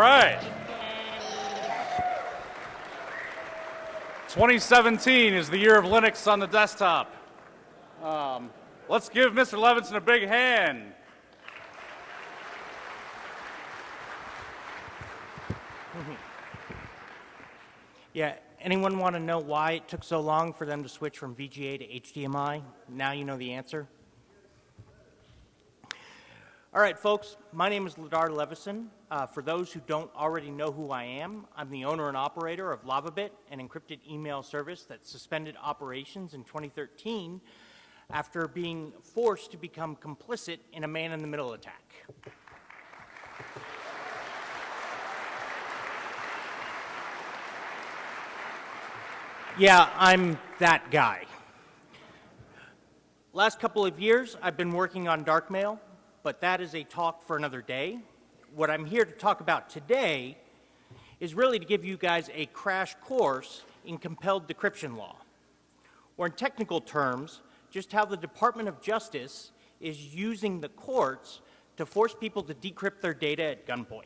All right. 2017 is the year of Linux on the desktop. Let's give Mr. Levinson a big hand. Yeah, anyone want to know why it took so long for them to switch from VGA to HDMI? Now you know the answer. All right, folks, my name is Ladar Levison. For those who don't already know who I am, I'm the owner and operator of Lavabit, an encrypted email service that suspended operations in 2013 after being forced to become complicit in a man-in-the-middle attack. Yeah, I'm that guy. Last couple of years, I've been working on darkmail, but that is a talk for another day. What I'm here to talk about today is really to give you guys a crash course in compelled decryption law, or in technical terms, just how the Department of Justice is using the courts to force people to decrypt their data at gunpoint.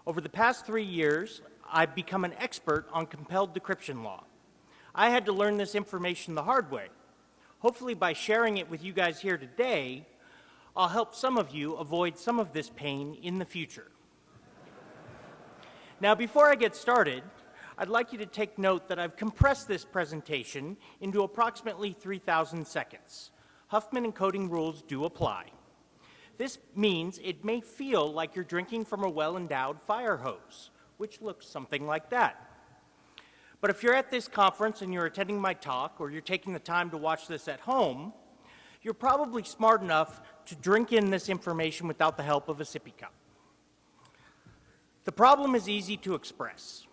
Over the past 3 years, I've become an expert on compelled decryption law. I had to learn this information the hard way. Hopefully, by sharing it with you guys here today, I'll help some of you avoid some of this pain in the future. Now, before I get started, I'd like you to take note that I've compressed this presentation into approximately 3,000 seconds. Huffman encoding rules do apply. This means it may feel like you're drinking from a well-endowed fire hose, which looks something like that. But if you're at this conference and you're attending my talk, or you're taking the time to watch this at home, you're probably smart enough to drink in this information without the help of a sippy cup. The problem is easy to express.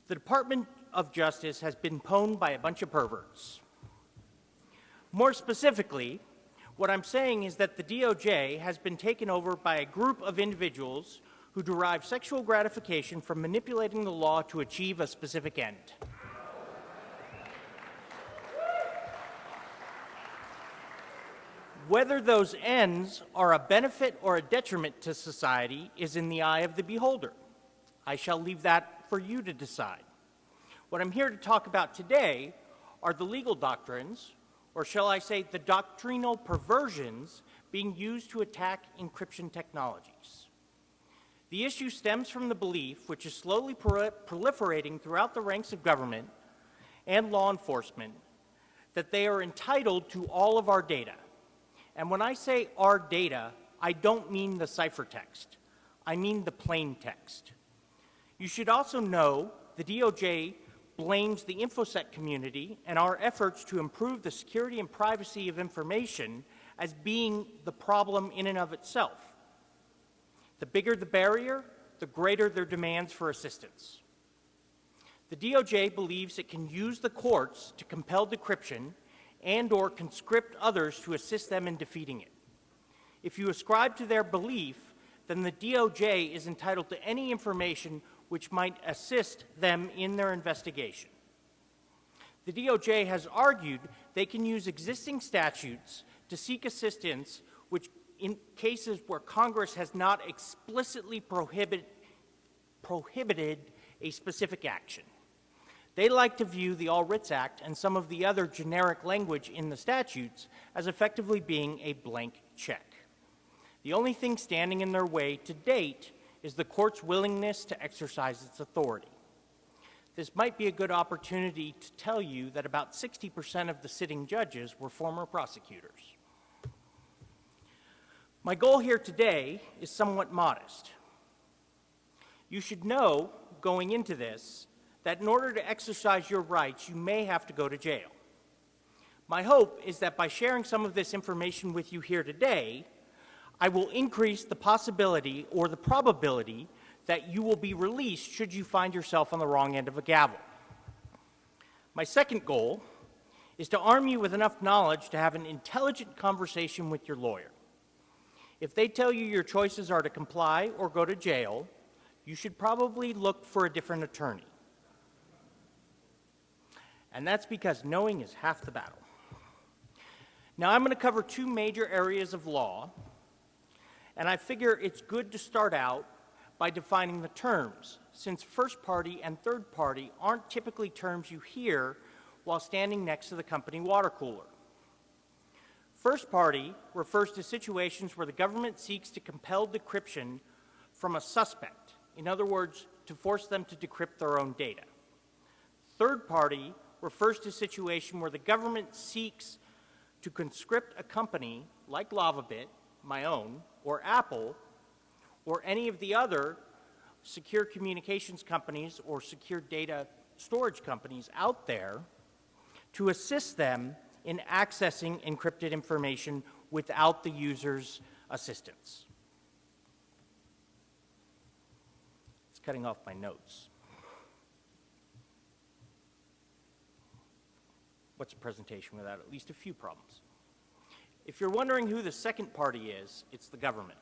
The Department of Justice has been pwned by a bunch of perverts. More specifically, what I'm saying is that the DOJ has been taken over by a group of individuals who derive sexual gratification from manipulating the law to achieve a specific end. Whether those ends are a benefit or a detriment to society is in the eye of the beholder. I shall leave that for you to decide. What I'm here to talk about today are the legal doctrines, or shall I say the doctrinal perversions, being used to attack encryption technologies. The issue stems from the belief, which is slowly proliferating throughout the ranks of government and law enforcement, that they are entitled to all of our data. And when I say our data, I don't mean the ciphertext. I mean the plain text. You should also know the DOJ blames the InfoSec community and our efforts to improve the security and privacy of information as being the problem in and of itself. The bigger the barrier, the greater their demands for assistance. The DOJ believes it can use the courts to compel decryption and/or conscript others to assist them in defeating it. If you ascribe to their belief, then the DOJ is entitled to any information which might assist them in their investigation. The DOJ has argued they can use existing statutes to seek assistance, which in cases where Congress has not explicitly prohibited a specific action. They like to view the All Writs Act and some of the other generic language in the statutes as effectively being a blank check. The only thing standing in their way to date is the court's willingness to exercise its authority. This might be a good opportunity to tell you that about 60% of the sitting judges were former prosecutors. My goal here today is somewhat modest. You should know, going into this, that in order to exercise your rights, you may have to go to jail. My hope is that by sharing some of this information with you here today, I will increase the possibility or the probability that you will be released should you find yourself on the wrong end of a gavel. My second goal is to arm you with enough knowledge to have an intelligent conversation with your lawyer. If they tell you your choices are to comply or go to jail, you should probably look for a different attorney. And that's because knowing is half the battle. Now, I'm going to cover two major areas of law, and I figure it's good to start out by defining the terms, since first party and third party aren't typically terms you hear while standing next to the company water cooler. First party refers to situations where the government seeks to compel decryption from a suspect, in other words, to force them to decrypt their own data. Third party refers to a situation where the government seeks to conscript a company like Lavabit, my own, or Apple, or any of the other secure communications companies or secure data storage companies out there to assist them in accessing encrypted information without the user's assistance. It's cutting off my notes. What's a presentation without at least a few problems? If you're wondering who the second party is, it's the government.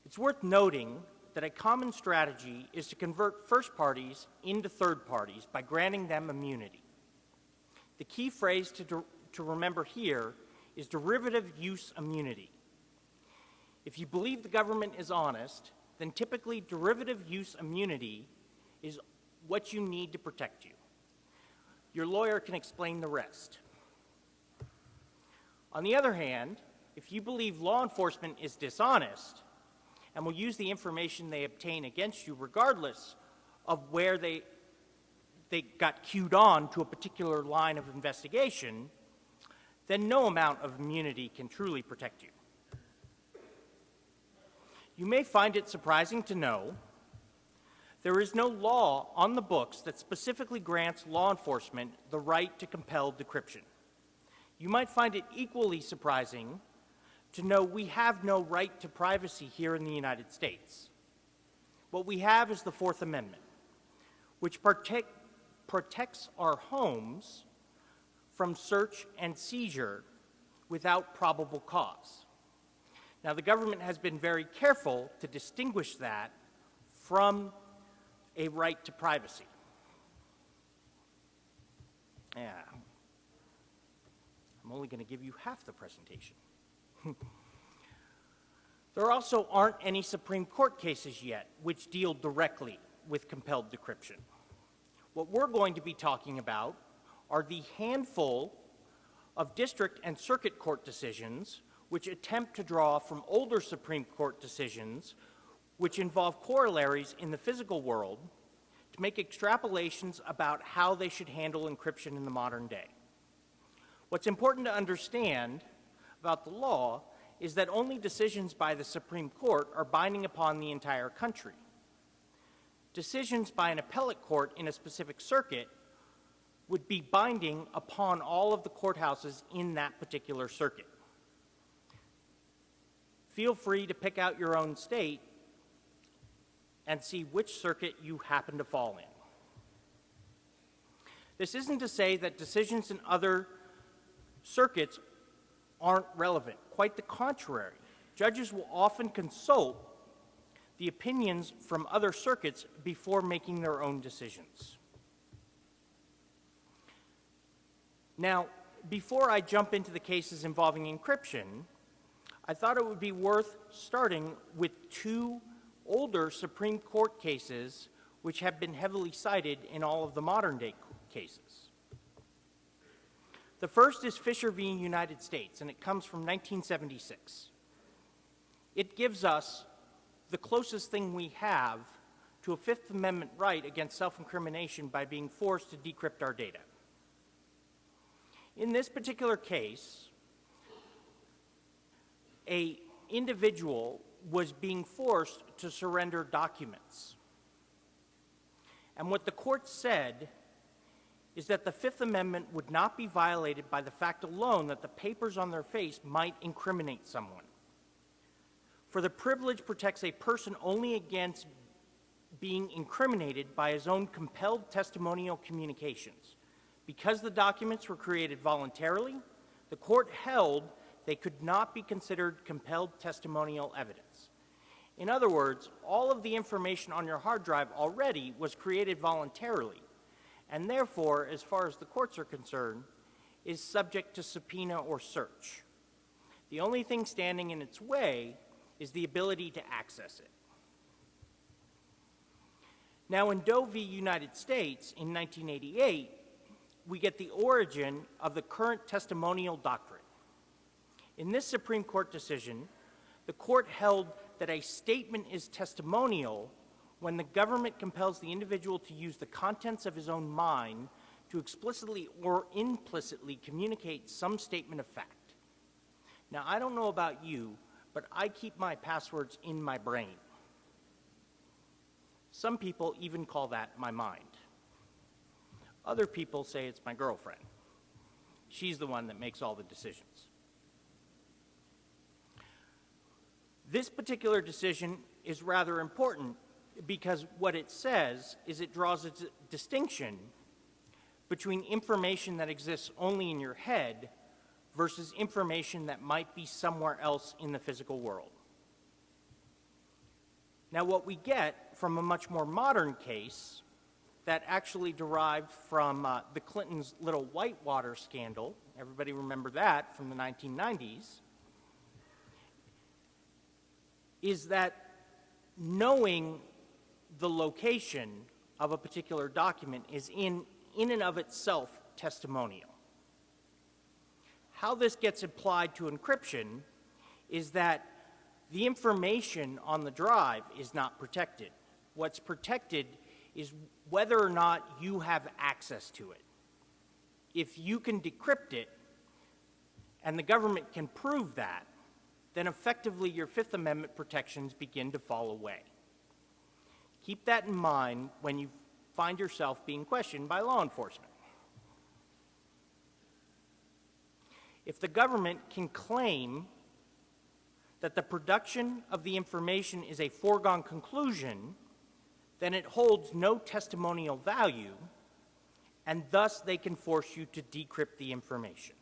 It's worth noting that a common strategy is to convert first parties into third parties by granting them immunity. The key phrase to remember here is derivative use immunity. If you believe the government is honest, then typically derivative use immunity is what you need to protect you. Your lawyer can explain the rest. On the other hand, if you believe law enforcement is dishonest and will use the information they obtain against you regardless of where they got queued on to a particular line of investigation, then no amount of immunity can truly protect you. You may find it surprising to know there is no law on the books that specifically grants law enforcement the right to compel decryption. You might find it equally surprising to know we have no right to privacy here in the United States. What we have is the Fourth Amendment, which protects our homes from search and seizure without probable cause. Now, the government has been very careful to distinguish that from a right to privacy. Yeah. I'm only going to give you half the presentation. There also aren't any Supreme Court cases yet which deal directly with compelled decryption. What we're going to be talking about are the handful of district and circuit court decisions which attempt to draw from older Supreme Court decisions which involve corollaries in the physical world to make extrapolations about how they should handle encryption in the modern day. What's important to understand about the law is that only decisions by the Supreme Court are binding upon the entire country. Decisions by an appellate court in a specific circuit would be binding upon all of the courthouses in that particular circuit. Feel free to pick out your own state and see which circuit you happen to fall in. This isn't to say that decisions in other circuits aren't relevant. Quite the contrary. Judges will often consult the opinions from other circuits before making their own decisions. Now, before I jump into the cases involving encryption, I thought it would be worth starting with two older Supreme Court cases which have been heavily cited in all of the modern day cases. The first is Fisher v. United States, and it comes from 1976. It gives us the closest thing we have to a Fifth Amendment right against self-incrimination by being forced to decrypt our data. In this particular case, an individual was being forced to surrender documents. And what the court said is that the Fifth Amendment would not be violated by the fact alone that the papers on their face might incriminate someone. For the privilege protects a person only against being incriminated by his own compelled testimonial communications. Because the documents were created voluntarily, the court held they could not be considered compelled testimonial evidence. In other words, all of the information on your hard drive already was created voluntarily, and therefore, as far as the courts are concerned, is subject to subpoena or search. The only thing standing in its way is the ability to access it. Now, in Doe v. United States in 1988, we get the origin of the current testimonial doctrine. In this Supreme Court decision, the court held that a statement is testimonial when the government compels the individual to use the contents of his own mind to explicitly or implicitly communicate some statement of fact. Now, I don't know about you, but I keep my passwords in my brain. Some people even call that my mind. Other people say it's my girlfriend. She's the one that makes all the decisions. This particular decision is rather important because what it says is it draws a distinction between information that exists only in your head versus information that might be somewhere else in the physical world. Now, what we get from a much more modern case that actually derived from the Clintons' little Whitewater scandal, everybody remember that from the 1990s, is that knowing the location of a particular document is in and of itself testimonial. How this gets applied to encryption is that the information on the drive is not protected. What's protected is whether or not you have access to it. If you can decrypt it, and the government can prove that, then effectively your Fifth Amendment protections begin to fall away. Keep that in mind when you find yourself being questioned by law enforcement. If the government can claim that the production of the information is a foregone conclusion, then it holds no testimonial value, and thus they can force you to decrypt the information.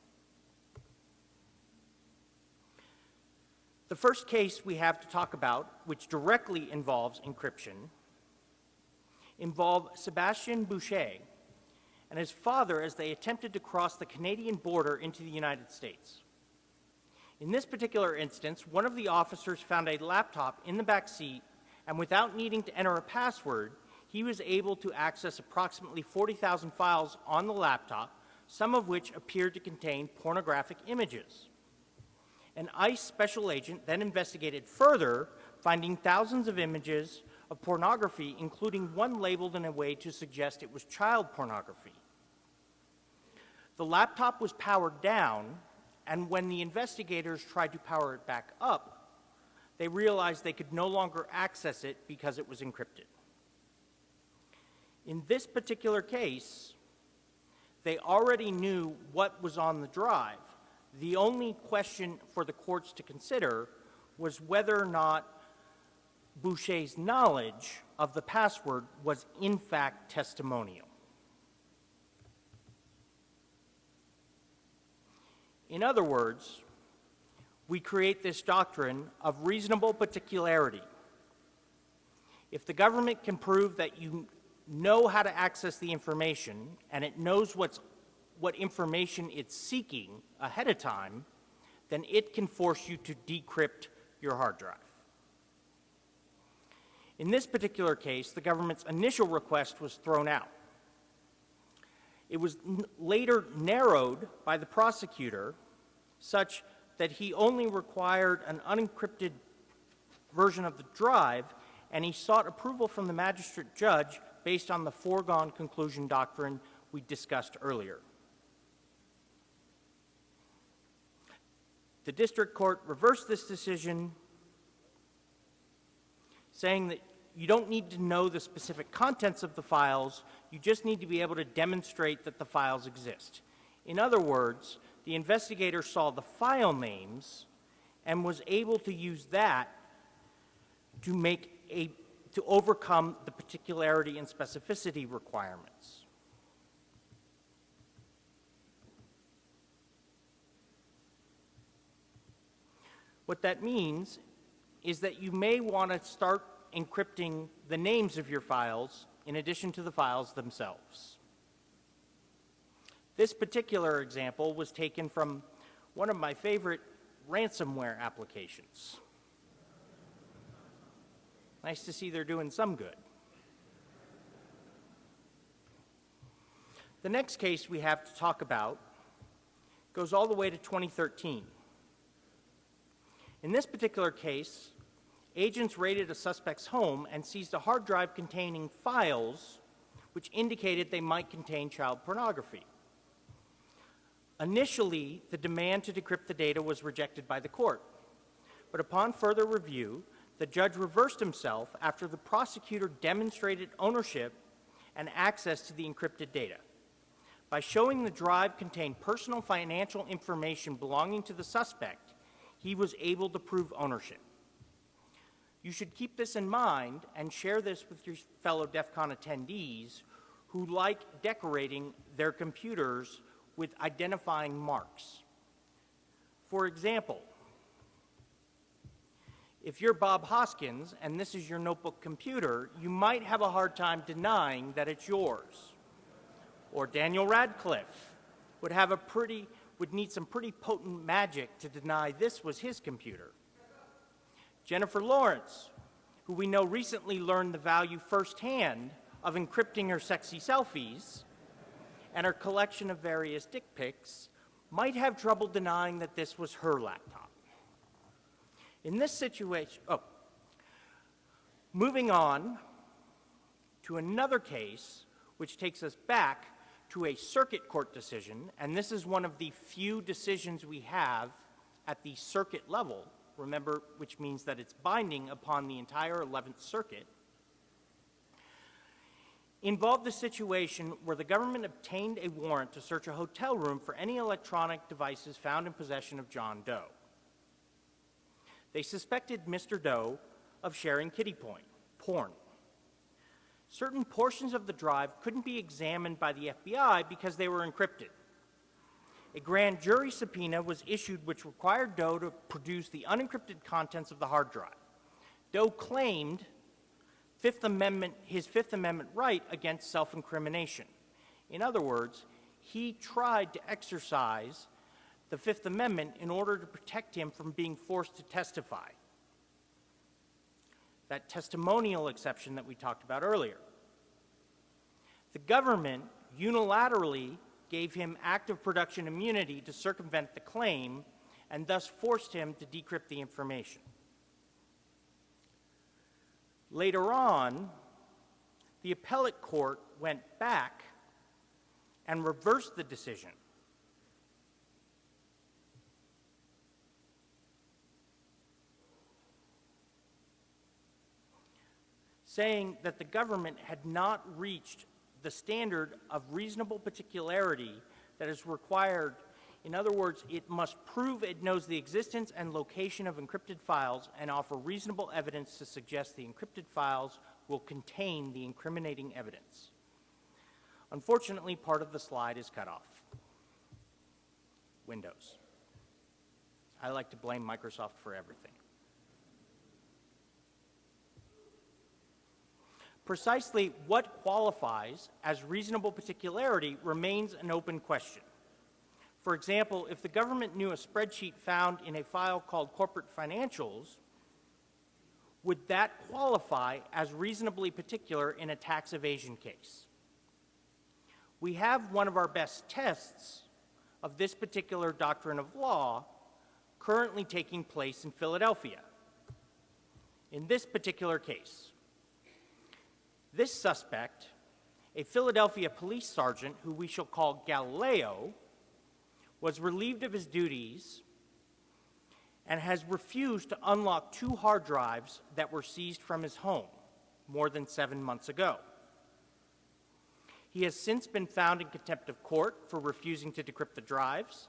The first case we have to talk about, which directly involves encryption, involved Sebastien Boucher and his father as they attempted to cross the Canadian border into the United States. In this particular instance, one of the officers found a laptop in the back seat, and without needing to enter a password, he was able to access approximately 40,000 files on the laptop, some of which appeared to contain pornographic images. An ICE special agent then investigated further, finding thousands of images of pornography, including one labeled in a way to suggest it was child pornography. The laptop was powered down, and when the investigators tried to power it back up, they realized they could no longer access it because it was encrypted. In this particular case, they already knew what was on the drive. The only question for the courts to consider was whether or not Boucher's knowledge of the password was in fact testimonial. In other words, we create this doctrine of reasonable particularity. If the government can prove that you know how to access the information and it knows what information it's seeking ahead of time, then it can force you to decrypt your hard drive. In this particular case, the government's initial request was thrown out. It was later narrowed by the prosecutor such that he only required an unencrypted version of the drive, and he sought approval from the magistrate judge based on the foregone conclusion doctrine we discussed earlier. The district court reversed this decision, saying that you don't need to know the specific contents of the files, you just need to be able to demonstrate that the files exist. In other words, the investigator saw the file names and was able to use that to overcome the particularity and specificity requirements. What that means is that you may want to start encrypting the names of your files in addition to the files themselves. This particular example was taken from one of my favorite ransomware applications. Nice to see they're doing some good. The next case we have to talk about goes all the way to 2013. In this particular case, agents raided a suspect's home and seized a hard drive containing files which indicated they might contain child pornography. Initially, the demand to decrypt the data was rejected by the court, but upon further review, the judge reversed himself after the prosecutor demonstrated ownership and access to the encrypted data. By showing the drive contained personal financial information belonging to the suspect, he was able to prove ownership. You should keep this in mind and share this with your fellow DEF CON attendees who like decorating their computers with identifying marks. For example, if you're Bob Hoskins and this is your notebook computer, you might have a hard time denying that it's yours. Or Daniel Radcliffe would need some pretty potent magic to deny this was his computer. Jennifer Lawrence, who we know recently learned the value firsthand of encrypting her sexy selfies and her collection of various dick pics, might have trouble denying that this was her laptop. In this situation, moving on to another case which takes us back to a circuit court decision, and this is one of the few decisions we have at the circuit level, remember, which means that it's binding upon the entire 11th Circuit, involved a situation where the government obtained a warrant to search a hotel room for any electronic devices found in possession of John Doe. They suspected Mr. Doe of sharing kiddie porn. Certain portions of the drive couldn't be examined by the FBI because they were encrypted. A grand jury subpoena was issued which required Doe to produce the unencrypted contents of the hard drive. Doe claimed his Fifth Amendment right against self-incrimination. In other words, he tried to exercise the Fifth Amendment in order to protect him from being forced to testify. That testimonial exception that we talked about earlier. The government unilaterally gave him active production immunity to circumvent the claim and thus forced him to decrypt the information. Later on, the appellate court went back and reversed the decision. Saying that the government had not reached the standard of reasonable particularity that is required. In other words, it must prove it knows the existence and location of encrypted files and offer reasonable evidence to suggest the encrypted files will contain the incriminating evidence. Unfortunately, part of the slide is cut off. Windows. I like to blame Microsoft for everything. Precisely what qualifies as reasonable particularity remains an open question. For example, if the government knew a spreadsheet found in a file called corporate financials, would that qualify as reasonably particular in a tax evasion case? We have one of our best tests of this particular doctrine of law currently taking place in Philadelphia. In this particular case, this suspect, a Philadelphia police sergeant who we shall call Galileo, was relieved of his duties and has refused to unlock 2 hard drives that were seized from his home more than 7 months ago. He has since been found in contempt of court for refusing to decrypt the drives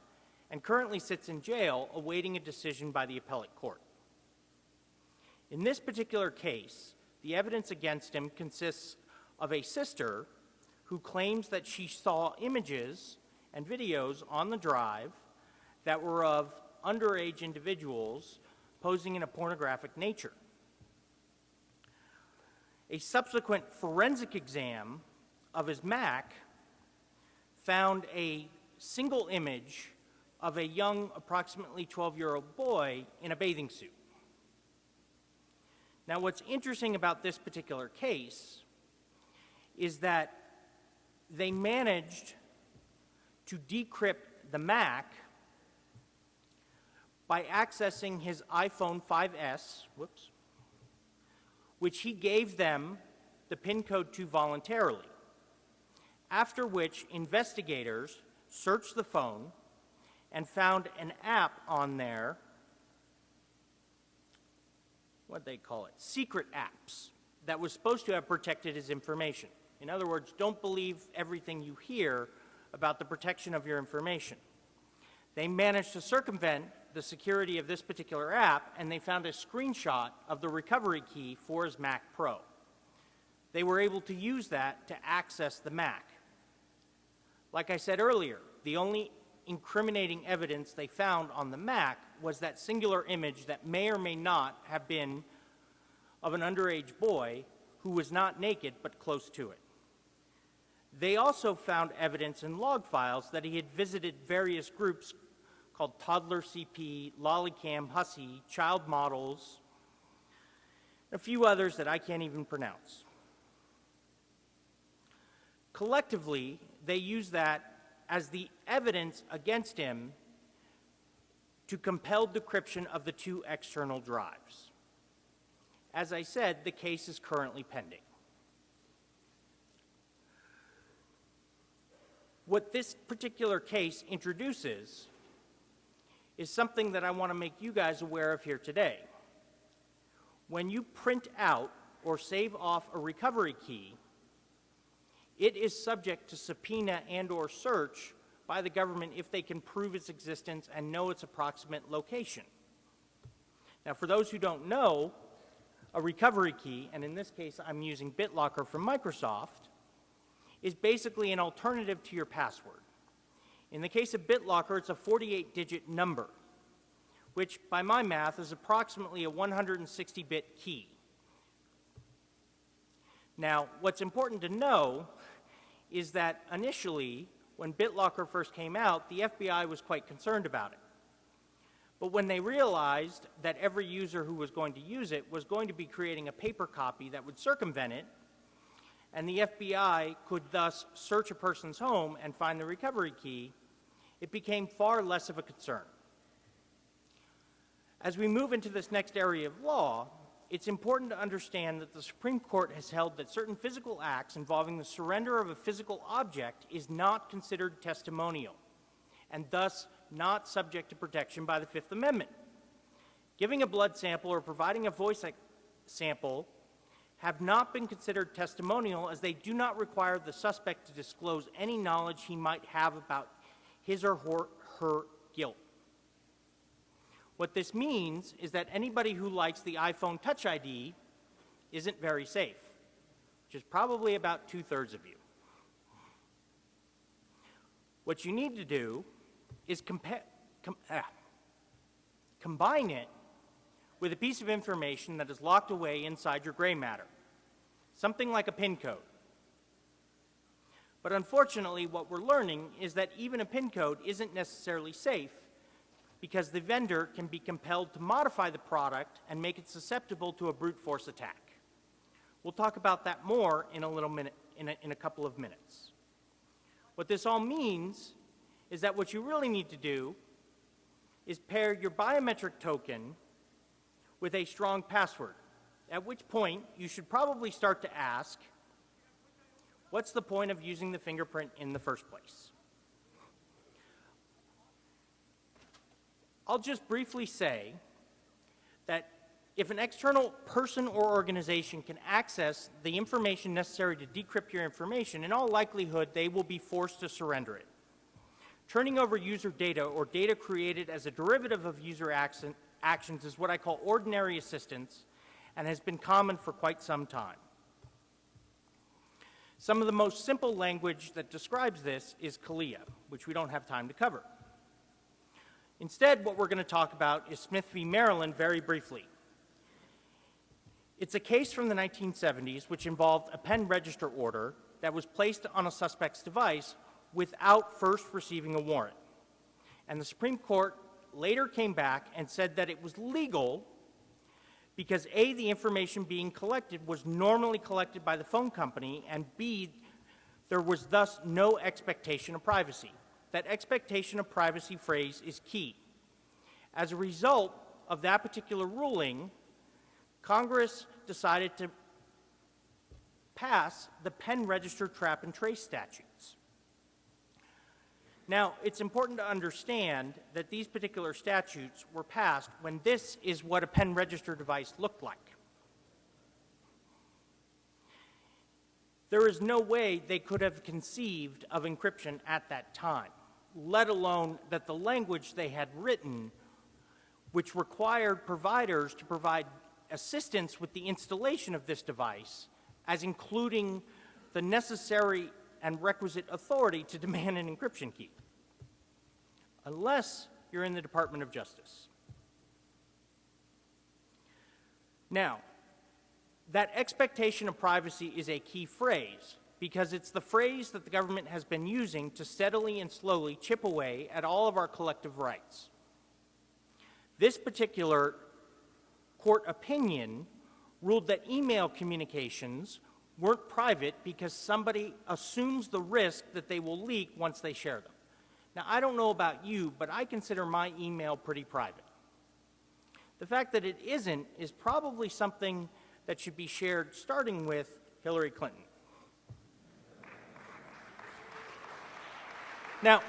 and currently sits in jail awaiting a decision by the appellate court. In this particular case, the evidence against him consists of a sister who claims that she saw images and videos on the drive that were of underage individuals posing in a pornographic nature. A subsequent forensic exam of his Mac found a single image of a young, approximately 12-year-old boy in a bathing suit. Now, what's interesting about this particular case is that they managed to decrypt the Mac by accessing his iPhone 5S, which he gave them the PIN code to voluntarily, after which investigators searched the phone and found an app on there, what they call it, secret apps, that was supposed to have protected his information. In other words, don't believe everything you hear about the protection of your information. They managed to circumvent the security of this particular app, and they found a screenshot of the recovery key for his Mac Pro. They were able to use that to access the Mac. Like I said earlier, the only incriminating evidence they found on the Mac was that singular image that may or may not have been of an underage boy who was not naked but close to it. They also found evidence in log files that he had visited various groups called Toddler CP, Lollycam, Hussy, Child Models, a few others that I can't even pronounce. Collectively, they used that as the evidence against him to compel decryption of the 2 external drives. As I said, the case is currently pending. What this particular case introduces is something that I want to make you guys aware of here today. When you print out or save off a recovery key, it is subject to subpoena and/or search by the government if they can prove its existence and know its approximate location. Now, for those who don't know, a recovery key, and in this case I'm using BitLocker from Microsoft, is basically an alternative to your password. In the case of BitLocker, it's a 48-digit number, which by my math is approximately a 160-bit key. Now, what's important to know is that initially, when BitLocker first came out, the FBI was quite concerned about it. But when they realized that every user who was going to use it was going to be creating a paper copy that would circumvent it, and the FBI could thus search a person's home and find the recovery key, it became far less of a concern. As we move into this next area of law, it's important to understand that the Supreme Court has held that certain physical acts involving the surrender of a physical object is not considered testimonial, and thus not subject to protection by the Fifth Amendment. Giving a blood sample or providing a voice sample have not been considered testimonial, as they do not require the suspect to disclose any knowledge he might have about his or her guilt. What this means is that anybody who likes the iPhone Touch ID isn't very safe, which is probably about 2/3 of you. What you need to do is combine it with a piece of information that is locked away inside your gray matter, something like a PIN code. But unfortunately, what we're learning is that even a PIN code isn't necessarily safe, because the vendor can be compelled to modify the product and make it susceptible to a brute force attack. We'll talk about that more in a couple of minutes. What this all means is that what you really need to do is pair your biometric token with a strong password, at which point you should probably start to ask, what's the point of using the fingerprint in the first place? I'll just briefly say that if an external person or organization can access the information necessary to decrypt your information, in all likelihood, they will be forced to surrender it. Turning over user data or data created as a derivative of user actions is what I call ordinary assistance, and has been common for quite some time. Some of the most simple language that describes this is CALIA, which we don't have time to cover. Instead, what we're going to talk about is Smith v. Maryland very briefly. It's a case from the 1970s which involved a pen register order that was placed on a suspect's device without first receiving a warrant. And the Supreme Court later came back and said that it was legal because A, the information being collected was normally collected by the phone company, and B, there was thus no expectation of privacy. That expectation of privacy phrase is key. As a result of that particular ruling, Congress decided to pass the pen register trap and trace statutes. Now, it's important to understand that these particular statutes were passed when this is what a pen register device looked like. There is no way they could have conceived of encryption at that time, let alone that the language they had written, which required providers to provide assistance with the installation of this device, as including the necessary and requisite authority to demand an encryption key, unless you're in the Department of Justice. Now, that expectation of privacy is a key phrase because it's the phrase that the government has been using to steadily and slowly chip away at all of our collective rights. This particular court opinion ruled that email communications weren't private because somebody assumes the risk that they will leak once they share them. Now, I don't know about you, but I consider my email pretty private. The fact that it isn't is probably something that should be shared starting with Hillary Clinton. Now,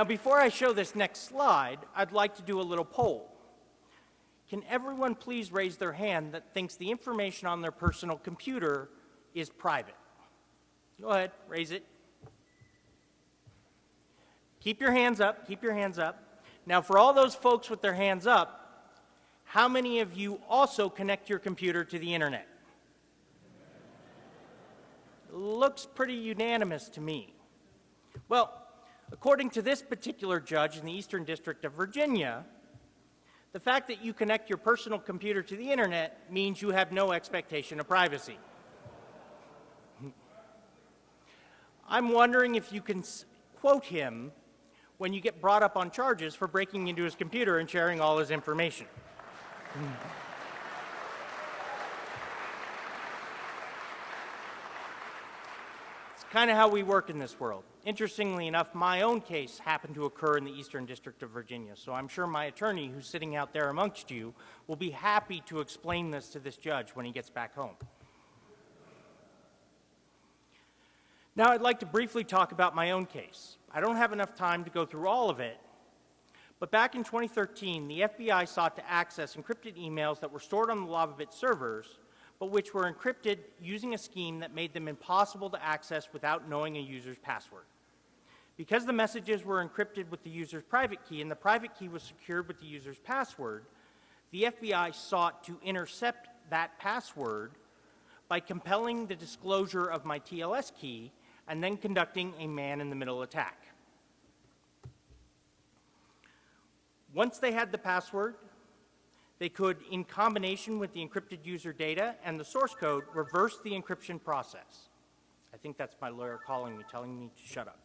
before I show this next slide, I'd like to do a little poll. Can everyone please raise their hand that thinks the information on their personal computer is private? Go ahead, raise it. Keep your hands up, keep your hands up. Now, for all those folks with their hands up, how many of you also connect your computer to the internet? Looks pretty unanimous to me. Well, according to this particular judge in the Eastern District of Virginia, the fact that you connect your personal computer to the internet means you have no expectation of privacy. I'm wondering if you can quote him when you get brought up on charges for breaking into his computer and sharing all his information. It's kind of how we work in this world. Interestingly enough, my own case happened to occur in the Eastern District of Virginia, so I'm sure my attorney, who's sitting out there amongst you, will be happy to explain this to this judge when he gets back home. Now, I'd like to briefly talk about my own case. I don't have enough time to go through all of it, but back in 2013, the FBI sought to access encrypted emails that were stored on the Lavabit servers, but which were encrypted using a scheme that made them impossible to access without knowing a user's password. Because the messages were encrypted with the user's private key and the private key was secured with the user's password, the FBI sought to intercept that password by compelling the disclosure of my TLS key and then conducting a man-in-the-middle attack. Once they had the password, they could, in combination with the encrypted user data and the source code, reverse the encryption process. I think that's my lawyer calling me, telling me to shut up.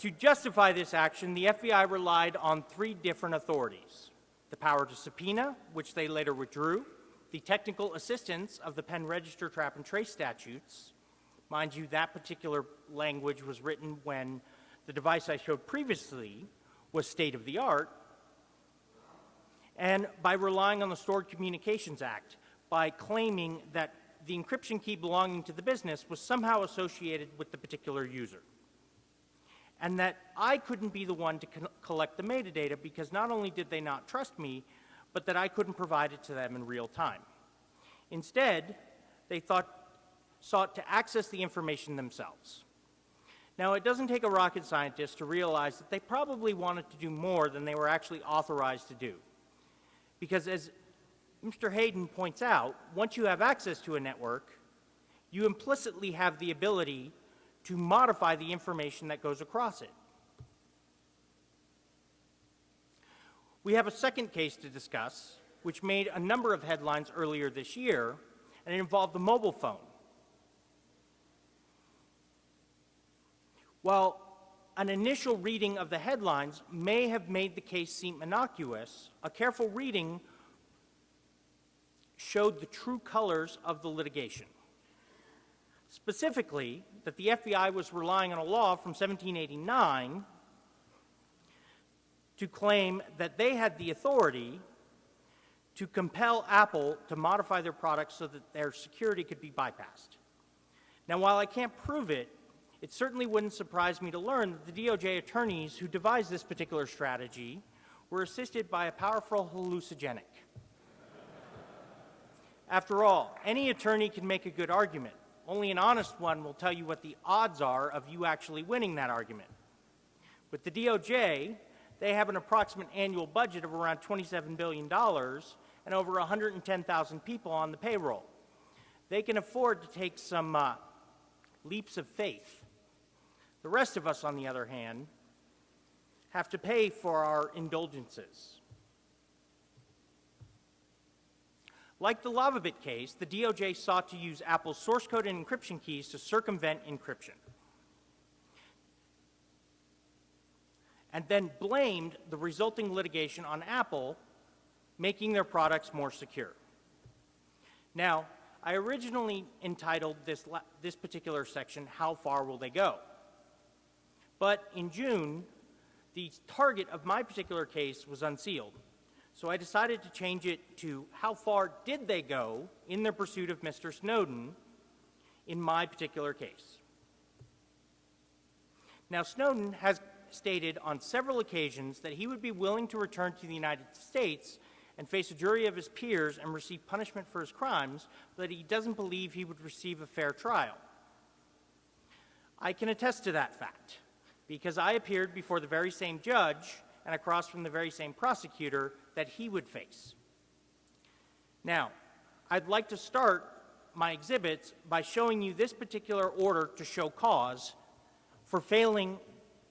To justify this action, the FBI relied on 3 different authorities: the power to subpoena, which they later withdrew, the technical assistance of the pen register trap and trace statutes. Mind you, that particular language was written when the device I showed previously was state-of-the-art, and by relying on the Stored Communications Act, by claiming that the encryption key belonging to the business was somehow associated with the particular user, and that I couldn't be the one to collect the metadata because not only did they not trust me, but that I couldn't provide it to them in real time. Instead, they sought to access the information themselves. Now, it doesn't take a rocket scientist to realize that they probably wanted to do more than they were actually authorized to do. Because as Mr. Hayden points out, once you have access to a network, you implicitly have the ability to modify the information that goes across it. We have a second case to discuss, which made a number of headlines earlier this year, and it involved the mobile phone. While an initial reading of the headlines may have made the case seem innocuous, a careful reading showed the true colors of the litigation. Specifically, that the FBI was relying on a law from 1789 to claim that they had the authority to compel Apple to modify their products so that their security could be bypassed. Now, while I can't prove it, it certainly wouldn't surprise me to learn that the DOJ attorneys who devised this particular strategy were assisted by a powerful hallucinogenic. After all, any attorney can make a good argument. Only an honest one will tell you what the odds are of you actually winning that argument. With the DOJ, they have an approximate annual budget of around $27 billion and over 110,000 people on the payroll. They can afford to take some leaps of faith. The rest of us, on the other hand, have to pay for our indulgences. Like the Lavabit case, the DOJ sought to use Apple's source code and encryption keys to circumvent encryption, and then blamed the resulting litigation on Apple, making their products more secure. Now, I originally entitled this particular section, "How Far Will They Go?" But in June, the target of my particular case was unsealed. So I decided to change it to "How far did they go in their pursuit of Mr. Snowden in my particular case?" Now, Snowden has stated on several occasions that he would be willing to return to the United States and face a jury of his peers and receive punishment for his crimes, but he doesn't believe he would receive a fair trial. I can attest to that fact, because I appeared before the very same judge and across from the very same prosecutor that he would face. Now, I'd like to start my exhibits by showing you this particular order to show cause for failing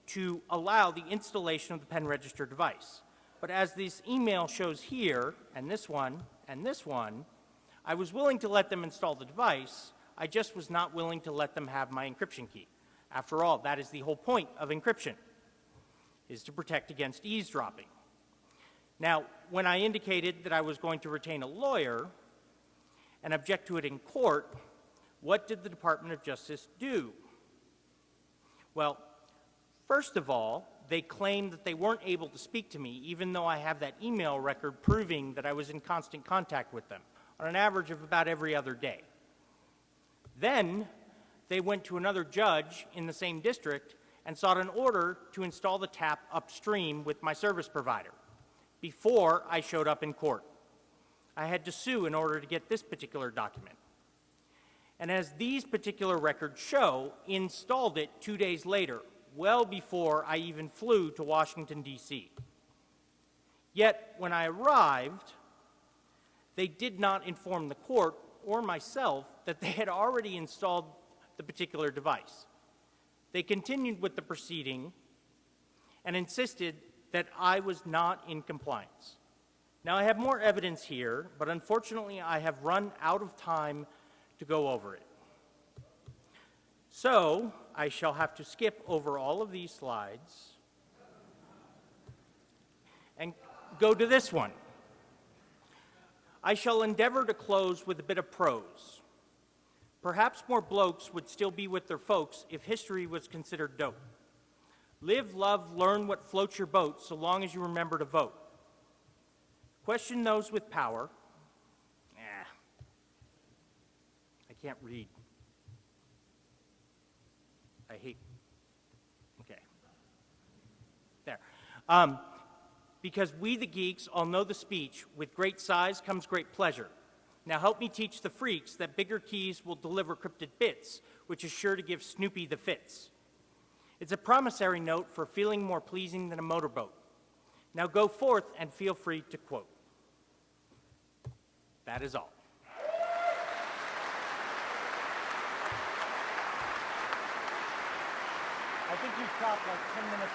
to allow the installation of the pen register device. But as this email shows here, and this one, I was willing to let them install the device. I just was not willing to let them have my encryption key. After all, that is the whole point of encryption, is to protect against eavesdropping. Now, when I indicated that I was going to retain a lawyer and object to it in court, what did the Department of Justice do? Well, first of all, they claimed that they weren't able to speak to me, even though I have that email record proving that I was in constant contact with them, on an average of about every other day. Then, they went to another judge in the same district and sought an order to install the tap upstream with my service provider before I showed up in court. I had to sue in order to get this particular document. And as these particular records show, installed it 2 days later, well before I even flew to Washington, D.C. Yet, when I arrived, they did not inform the court or myself that they had already installed the particular device. They continued with the proceeding and insisted that I was not in compliance. Now, I have more evidence here, but unfortunately, I have run out of time to go over it. So, I shall have to skip over all of these slides and go to this one. I shall endeavor to close with a bit of prose. Perhaps more blokes would still be with their folks if history was considered dope. Live, love, learn what floats your boat, so long as you remember to vote. Question those with power. I can't read. I hate. Okay. There. Because we the geeks all know the speech, with great size comes great pleasure. Now help me teach the freaks that bigger keys will deliver encrypted bits, which is sure to give Snoopy the fits. It's a promissory note for feeling more pleasing than a motorboat. Now go forth and feel free to quote. That is all. I think you've got like 10 minutes.